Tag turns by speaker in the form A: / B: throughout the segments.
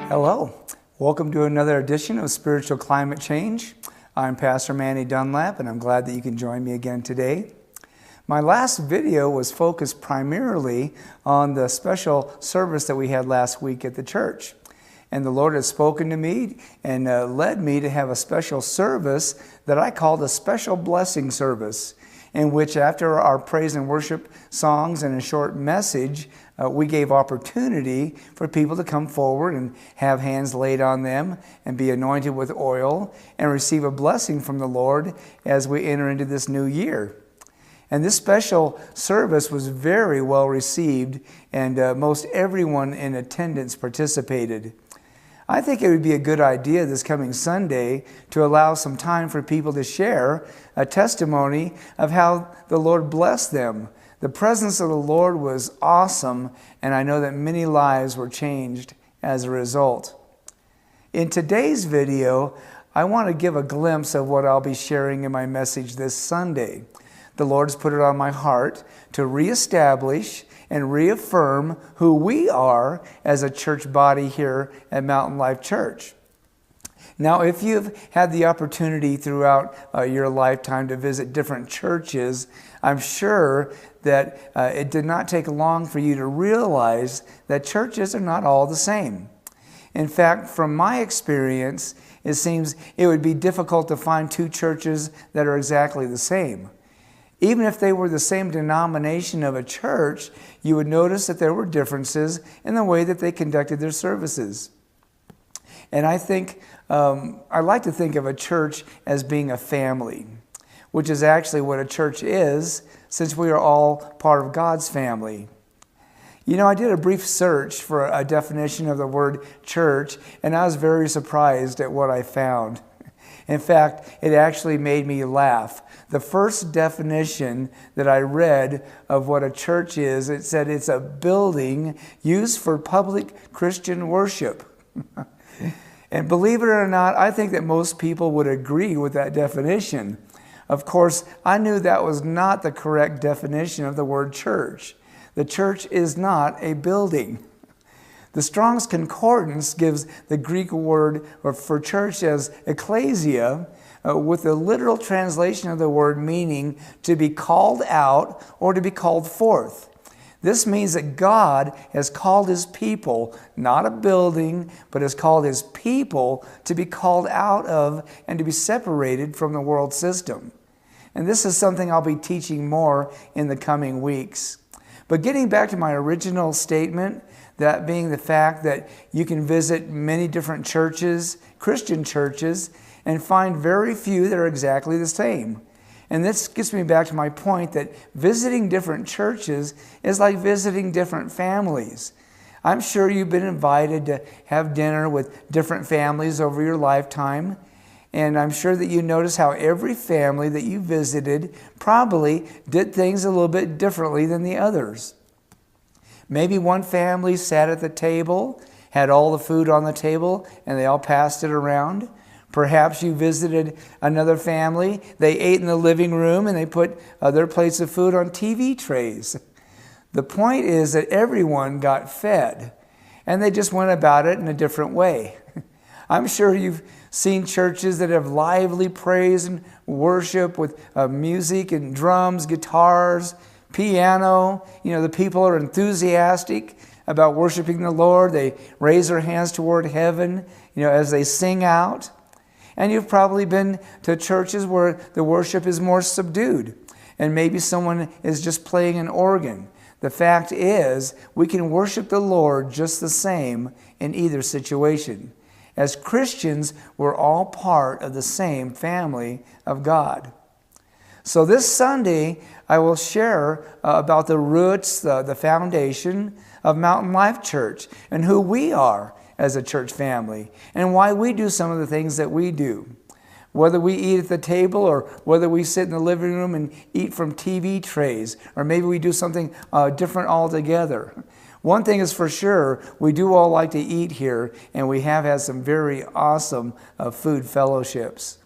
A: Hello, welcome to another edition of Spiritual Climate Change. I'm Pastor Manny Dunlap, and I'm glad that you can join me again today. My last video was focused primarily on the special service that we had last week at the church. And the Lord has spoken to me and led me to have a special service that I called a special blessing service, in which after our praise and worship songs and a short message, we gave opportunity for people to come forward and have hands laid on them and be anointed with oil and receive a blessing from the Lord as we enter into this new year. And this special service was very well received, and most everyone in attendance participated. I think it would be a good idea this coming Sunday to allow some time for people to share a testimony of how the Lord blessed them. The presence of the Lord was awesome, and I know that many lives were changed as a result. In today's video, I want to give a glimpse of what I'll be sharing in my message this Sunday. The Lord's put it on my heart to reestablish and reaffirm who we are as a church body here at Mountain Life Church. Now, if you've had the opportunity throughout your lifetime to visit different churches, I'm sure that it did not take long for you to realize that churches are not all the same. In fact, from my experience, it seems it would be difficult to find two churches that are exactly the same. Even if they were the same denomination of a church, you would notice that there were differences in the way that they conducted their services. And I think, I like to think of a church as being a family, which is actually what a church is, since we are all part of God's family. You know, I did a brief search for a definition of the word church, and I was very surprised at what I found. In fact, it actually made me laugh. The first definition that I read of what a church is, it said it's a building used for public Christian worship. And believe it or not, I think that most people would agree with that definition. Of course, I knew that was not the correct definition of the word church. The church is not a building. The Strong's Concordance gives the Greek word for church as ecclesia, with the literal translation of the word meaning to be called out or to be called forth. This means that God has called His people, not a building, but has called His people to be called out of and to be separated from the world system. And this is something I'll be teaching more in the coming weeks. But getting back to my original statement, that being the fact that you can visit many different churches, Christian churches, and find very few that are exactly the same. And this gets me back to my point that visiting different churches is like visiting different families. I'm sure you've been invited to have dinner with different families over your lifetime, and I'm sure that you notice how every family that you visited probably did things a little bit differently than the others. Maybe one family sat at the table, had all the food on the table, and they all passed it around. Perhaps you visited another family. They ate in the living room and they put their plates of food on TV trays. The point is that everyone got fed, and they just went about it in a different way. I'm sure you've seen churches that have lively praise and worship with music and drums, guitars, piano. You know, the people are enthusiastic about worshiping the Lord. They raise their hands toward heaven, as they sing out. And you've probably been to churches where the worship is more subdued, and maybe someone is just playing an organ. The fact is, we can worship the Lord just the same in either situation. As Christians, we're all part of the same family of God. So this Sunday, I will share about the roots, the foundation of Mountain Life Church, and who we are as a church family, and why we do some of the things that we do. Whether we eat at the table, or whether we sit in the living room and eat from TV trays, or maybe we do something different altogether. One thing is for sure, we do all like to eat here, and we have had some very awesome food fellowships.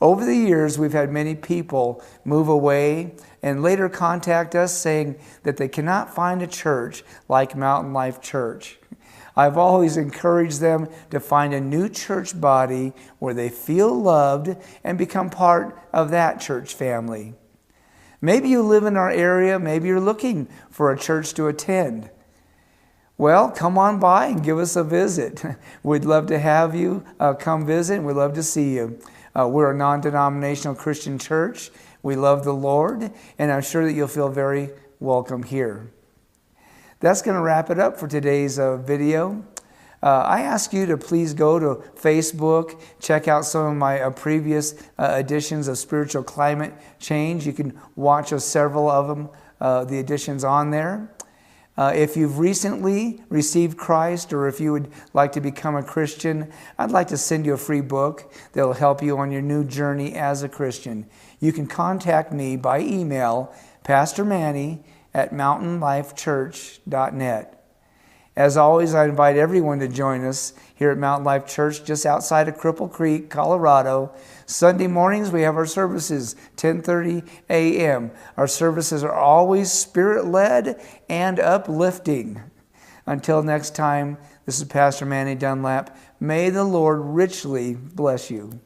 A: Over the years, we've had many people move away and later contact us saying that they cannot find a church like Mountain Life Church. I've always encouraged them to find a new church body where they feel loved and become part of that church family. Maybe you live in our area, maybe you're looking for a church to attend. Well, come on by and give us a visit. We'd love to have you come visit. We'd love to see you. We're a non-denominational Christian church. We love the Lord, and I'm sure that you'll feel very welcome here. That's going to wrap it up for today's video. I ask you to please go to Facebook, check out some of my previous editions of Spiritual Climate Change. You can watch several of them, the editions on there. If you've recently received Christ, or if you would like to become a Christian, I'd like to send you a free book that will help you on your new journey as a Christian. You can contact me by email, Pastor Manny at mountainlifechurch.net. As always, I invite everyone to join us here at Mountain Life Church just outside of Cripple Creek, Colorado. Sunday mornings we have our services, 10:30 a.m. Our services are always spirit-led and uplifting. Until next time, this is Pastor Manny Dunlap. May the Lord richly bless you.